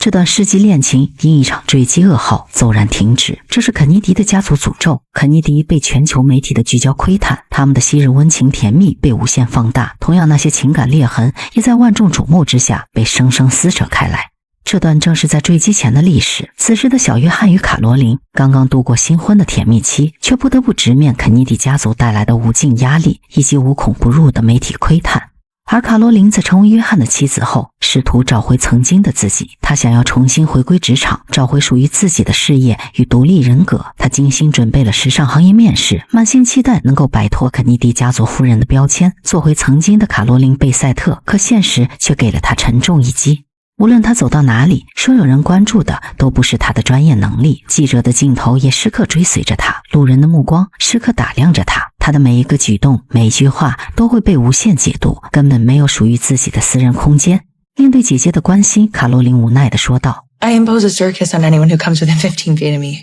这段世纪恋情因一场坠机噩耗骤然停止，这是肯尼迪的家族诅咒。肯尼迪被全球媒体的聚焦窥探，他们的昔日温情甜蜜被无限放大，同样那些情感裂痕也在万众瞩目之下被生生撕扯开来。这段正是在坠机前的历史。此时的小约翰与卡罗琳刚刚度过新婚的甜蜜期，却不得不直面肯尼迪家族带来的无尽压力以及无孔不入的媒体窥探。而卡罗琳在成为约翰的妻子后，试图找回曾经的自己。她想要重新回归职场，找回属于自己的事业与独立人格。她精心准备了时尚行业面试，满心期待能够摆脱肯尼迪家族夫人的标签，做回曾经的卡罗琳·贝塞特。可现实却给了她沉重一击。无论他走到哪里，所有人关注的都不是他的专业能力，记者的镜头也时刻追随着他，路人的目光时刻打量着他，他的每一个举动每一句话都会被无限解读，根本没有属于自己的私人空间。面对姐姐的关心，卡罗琳无奈地说道， I impose a circus on anyone who comes within 15 feet of me.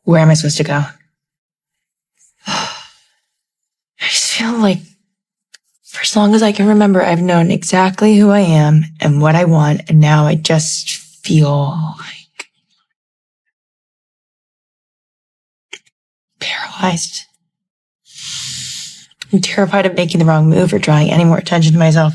Where am I supposed to go? I just feel like for as long as I can remember, I've known exactly who I am and what I want, and now I just feel like paralyzed. I'm terrified of making the wrong move or drawing any more attention to myself.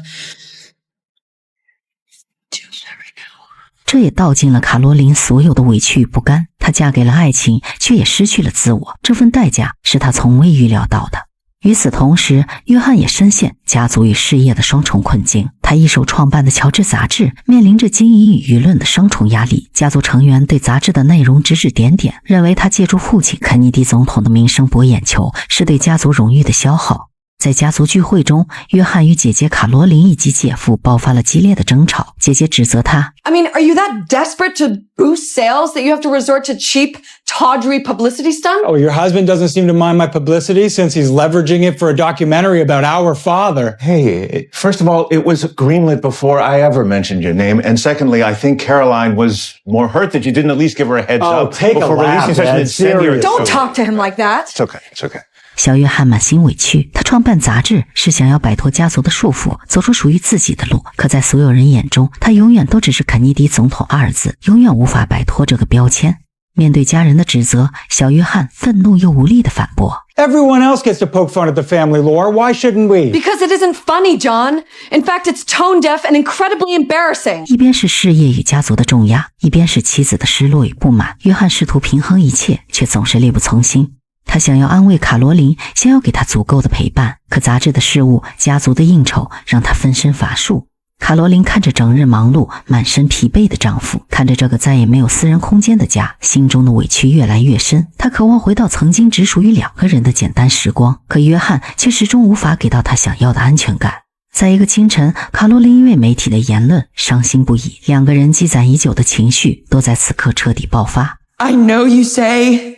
这也道尽了卡罗琳所有的委屈与不甘。她嫁给了爱情，却也失去了自我，这份代价是她从未预料到的。与此同时，约翰也深陷家族与事业的双重困境。他一手创办的乔治杂志面临着经营与舆论的双重压力，家族成员对杂志的内容指指点点，认为他借助父亲肯尼迪总统的名声博眼球，是对家族荣誉的消耗。在家族聚会中，约翰与姐姐卡罗琳以及姐夫爆发了激烈的争吵。姐姐指责他 I mean, are you that desperate to boost sales that you have to resort to cheap, tawdry publicity stunt? Oh, your husband doesn't seem to mind my publicity since he's leveraging it for a documentary about our father. Hey, first of all, it was greenlit before I ever mentioned your name. And secondly, I think Caroline was more hurt that you didn't at least give her a heads up before releasing such an incendiary. Don't talk to him like that. It's okay. It's okay. 小约翰满心委屈，他创办杂志是想要摆脱家族的束缚，走出属于自己的路。可在所有人眼中，他永远都只是肯尼迪总统二字，永远无法摆脱这个标签。面对家人的指责，小约翰愤怒又无力地反驳 Everyone else gets to poke fun at the family lore. Why shouldn't we? Because it isn't funny, John. In fact, it's tone deaf and incredibly embarrassing. 一边是事业与家族的重压，一边是妻子的失落与不满。约翰试图平衡一切，却总是力不从心。他想要安慰卡罗琳，想要给她足够的陪伴，可杂志的事务、家族的应酬让他分身乏术。卡罗琳看着整日忙碌、满身疲惫的丈夫，看着这个再也没有私人空间的家，心中的委屈越来越深。她渴望回到曾经只属于两个人的简单时光，可约翰却始终无法给到她想要的安全感。在一个清晨，卡罗琳因为媒体的言论伤心不已，两个人积攒已久的情绪都在此刻彻底爆发。 I know you say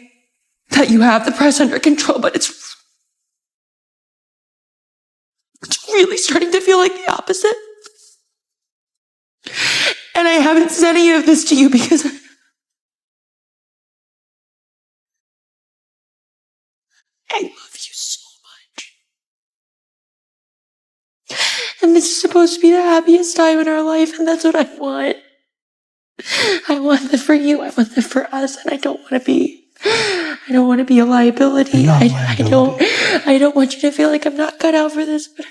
that you have the press under control, but it's really starting to feel like the opposite. And I haven't said any of this to you because I love you so much. And this is supposed to be the happiest time in our life, and that's what I want. I want that for you, I want that for us, and I don't want to be a liability. I don't want you to feel like I'm not cut out for this, but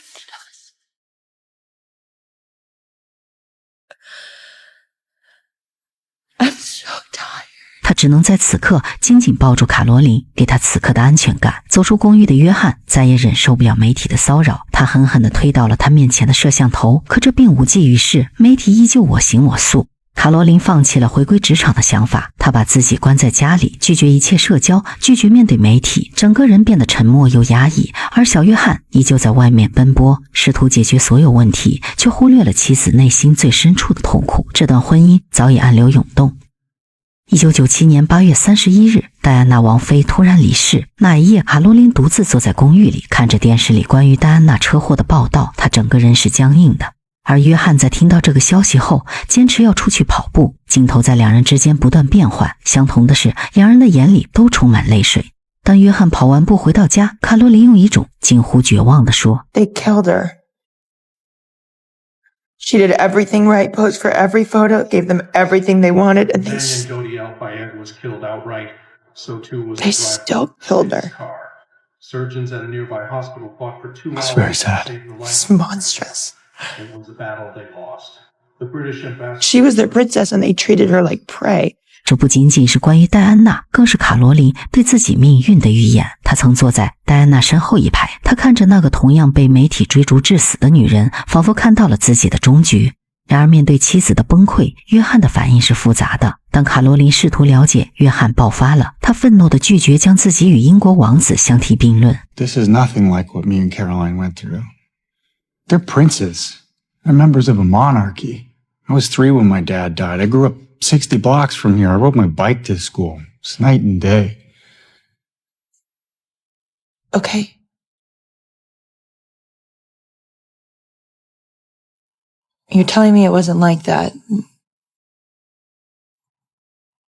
I'm so tired. 他只能在此刻紧紧抱住卡罗琳，给她此刻的安全感。走出公寓的约翰再也忍受不了媒体的骚扰，他狠狠地推倒了他面前的摄像头，可这并无济于事，媒体依旧我行我素。卡罗琳放弃了回归职场的想法，她把自己关在家里，拒绝一切社交，拒绝面对媒体，整个人变得沉默又压抑。而小约翰依旧在外面奔波，试图解决所有问题，却忽略了妻子内心最深处的痛苦。这段婚姻早已暗流涌动。1997年8月31日，戴安娜王妃突然离世。那一夜，卡罗琳独自坐在公寓里，看着电视里关于戴安娜车祸的报道，她整个人是僵硬的。而约翰在听到这个消息后，坚持要出去跑步。镜头在两人之间不断变换，相同的是，两人的眼里都充满泪水。当约翰跑完步回到家，卡罗琳用一种近乎绝望地说 They killed her. She did everything right, posed for every photo, gave them everything they wanted, and they Jody Al-Fayed was killed outright. So too was They still killed her. car. Surgeons at a nearby hospital fought for 2 hours. That's very sad. to save the life. It's monstrous. It was a battle they lost. The British ambassador. She was their princess, and they treated her like prey. 这不仅仅是关于戴安娜，更是卡罗琳对自己命运的预言。她曾坐在戴安娜身后一排，她看着那个同样被媒体追逐致死的女人，仿佛看到了自己的终局。然而面对妻子的崩溃，约翰的反应是复杂的。当卡罗琳试图了解，约翰爆发了，他愤怒地拒绝将自己与英国王子相提并论。 This is nothing like what me and Caroline went through. They're princes. They're members of a monarchy. I was 3 when my dad died. I grew up 60 blocks from here. I rode my bike to school. It's night and day. Okay. You're telling me it wasn't like that.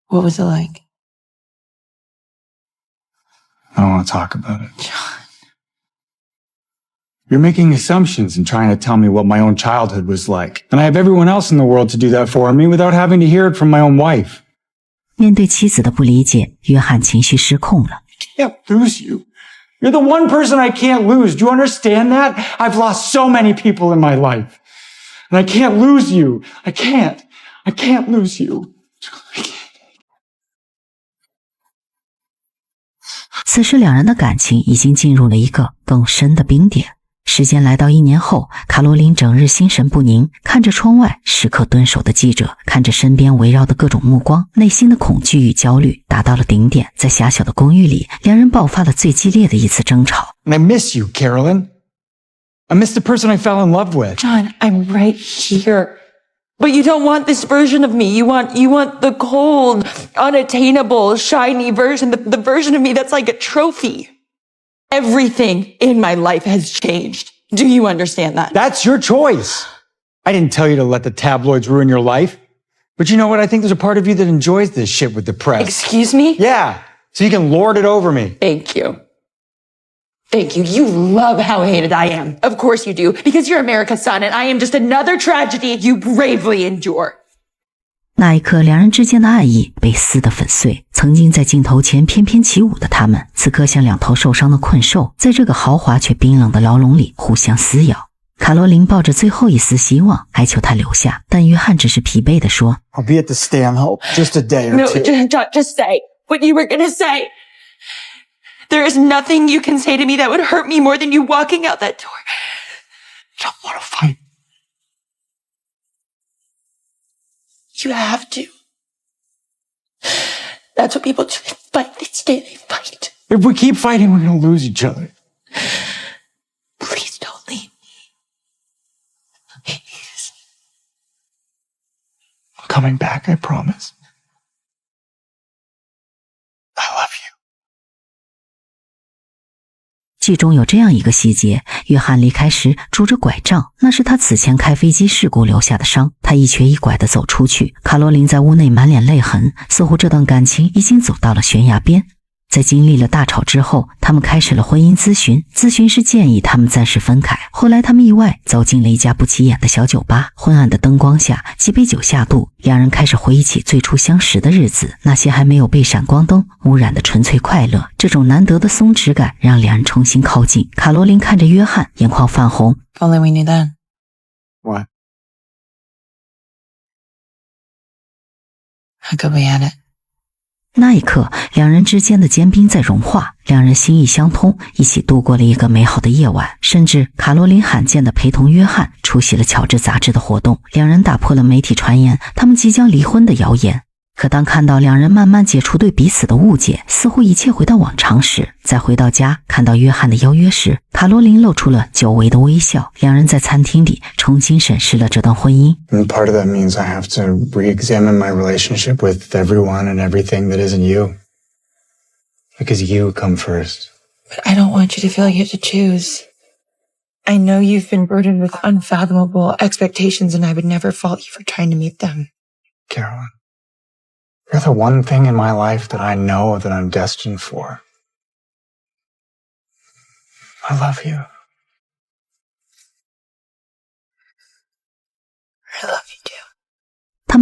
What was it like? I don't want to talk about it. John. You're making assumptions and trying to tell me what my own childhood was like. And I have everyone else in the world to do that for me without having to hear it from my own wife. 面对妻子的不理解，约翰情绪失控了。 I can't lose you. You're the one person I can't lose. Do you understand that? I've lost so many people in my life. And I can't lose you. I can't lose you. 此时两人的感情已经进入了一个更深的冰点。时间来到1年后，卡罗琳整日心神不宁，看着窗外时刻蹲守的记者，看着身边围绕的各种目光，内心的恐惧与焦虑达到了顶点。在狭小的公寓里，两人爆发了最激烈的一次争吵。 And I miss you, Carolyn. I miss the person I fell in love with. John, I'm right here. But you don't want this version of me. You want the cold, unattainable, shiny version, the version of me that's like a trophy. Everything in my life has changed. Do you understand that? That's your choice. I didn't tell you to let the tabloids ruin your life. But you know what? I think there's a part of you that enjoys this shit with the press. Excuse me? Yeah, so you can lord it over me. Thank you. Thank you. You love how hated I am. Of course you do, because you're America's son and I am just another tragedy you bravely endure. 那一刻，两人之间的爱意被撕得粉碎。曾经在镜头前翩翩起舞的他们，此刻像两头受伤的困兽，在这个豪华却冰冷的牢笼里互相撕咬。卡罗琳抱着最后一丝希望，哀求他留下，但约翰只是疲惫地说 I'll be at the Stanhope just a day or No, two. just say what you were gonna say. There is nothing you can say to me that would hurt me more than you walking out that door. I don't want to fight. You have to. That's what people do. They fight. They stay. They fight. If we keep fighting, we're going to lose each other. Please don't leave me. Please. I'm coming back, I promise. I love you. 剧中有这样一个细节，约翰离开时拄着拐杖，那是他此前开飞机事故留下的伤。他一瘸一拐地走出去，卡罗琳在屋内满脸泪痕，似乎这段感情已经走到了悬崖边。在经历了大吵之后，他们开始了婚姻咨询，咨询师建议他们暂时分开。后来他们意外走进了一家不起眼的小酒吧，昏暗的灯光下，几杯酒下肚，两人开始回忆起最初相识的日子，那些还没有被闪光灯污染的纯粹快乐。这种难得的松弛感让两人重新靠近。卡罗琳看着约翰，眼眶泛红。 If only we knew then. What? How good we had it. 那一刻，两人之间的坚冰在融化，两人心意相通，一起度过了一个美好的夜晚。甚至卡罗琳罕见地陪同约翰出席了乔治杂志的活动，两人打破了媒体传言他们即将离婚的谣言。可当看到两人慢慢解除对彼此的误解，似乎一切回到往常时，在回到家看到约翰的邀约时，卡罗琳露出了久违的微笑。两人在餐厅里重新审视了这段婚姻。 And part of that means I have to re-examine my relationship with everyone and everything that isn't you. Because you come first. But I don't want you to feel you have to choose. I know you've been burdened with unfathomable expectations, and I would never fault you for trying to meet them. Caroline, you're the one thing in my life that I know that I'm destined for. I love you.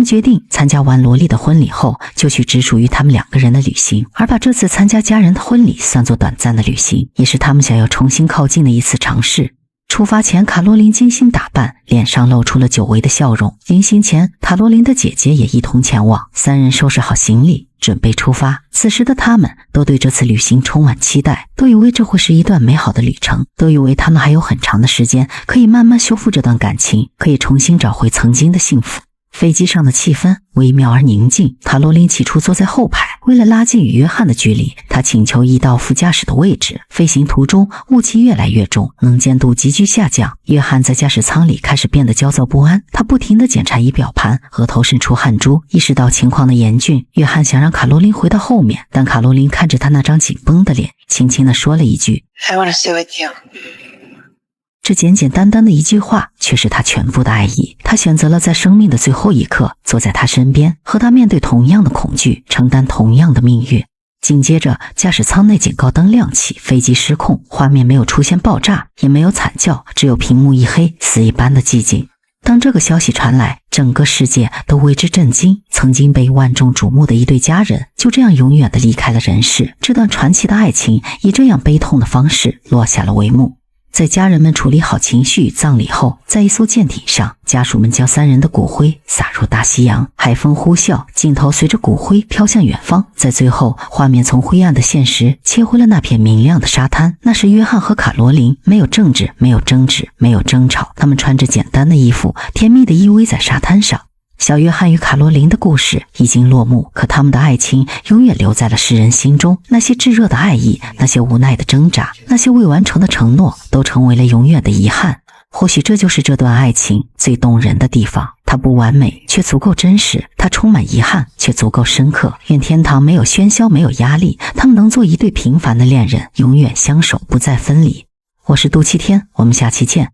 们决定参加完萝莉的婚礼后，就去只属于他们2个人的旅行，而把这次参加家人的婚礼算作短暂的旅行，也是他们想要重新靠近的一次尝试。出发前，卡罗琳精心打扮，脸上露出了久违的笑容。临行前，卡罗琳的姐姐也一同前往，3人收拾好行李，准备出发。此时的他们都对这次旅行充满期待，都以为这会是一段美好的旅程，都以为他们还有很长的时间可以慢慢修复这段感情，可以重新找回曾经的幸福。飞机上的气氛微妙而宁静，卡罗琳起初坐在后排，为了拉近与约翰的距离，她请求移到副驾驶的位置。飞行途中，雾气越来越重，能见度急剧下降。约翰在驾驶舱里开始变得焦躁不安，他不停地检查仪表盘，额头渗出汗珠。意识到情况的严峻，约翰想让卡罗琳回到后面，但卡罗琳看着他那张紧绷的脸，轻轻地说了一句 I want to stay with you. 这简简单单的一句话，却是他全部的爱意。他选择了在生命的最后一刻，坐在他身边，和他面对同样的恐惧，承担同样的命运。紧接着，驾驶舱内警告灯亮起，飞机失控，画面没有出现爆炸，也没有惨叫，只有屏幕一黑，死一般的寂静。当这个消息传来，整个世界都为之震惊。曾经被万众瞩目的一对家人，就这样永远地离开了人世。这段传奇的爱情，以这样悲痛的方式落下了帷幕。在家人们处理好情绪与葬礼后，在一艘舰艇上，家属们将3人的骨灰撒入大西洋，海风呼啸，镜头随着骨灰飘向远方。在最后，画面从灰暗的现实切回了那片明亮的沙滩，那是约翰和卡罗琳，没有政治，没有争执，没有争吵，他们穿着简单的衣服，甜蜜地依偎在沙滩上。小约翰与卡罗琳的故事已经落幕，可他们的爱情永远留在了世人心中。那些炙热的爱意，那些无奈的挣扎，那些未完成的承诺，都成为了永远的遗憾。或许这就是这段爱情最动人的地方，它不完美，却足够真实；它充满遗憾，却足够深刻。愿天堂没有喧嚣，没有压力，他们能做一对平凡的恋人，永远相守，不再分离。我是杜七天，我们下期见。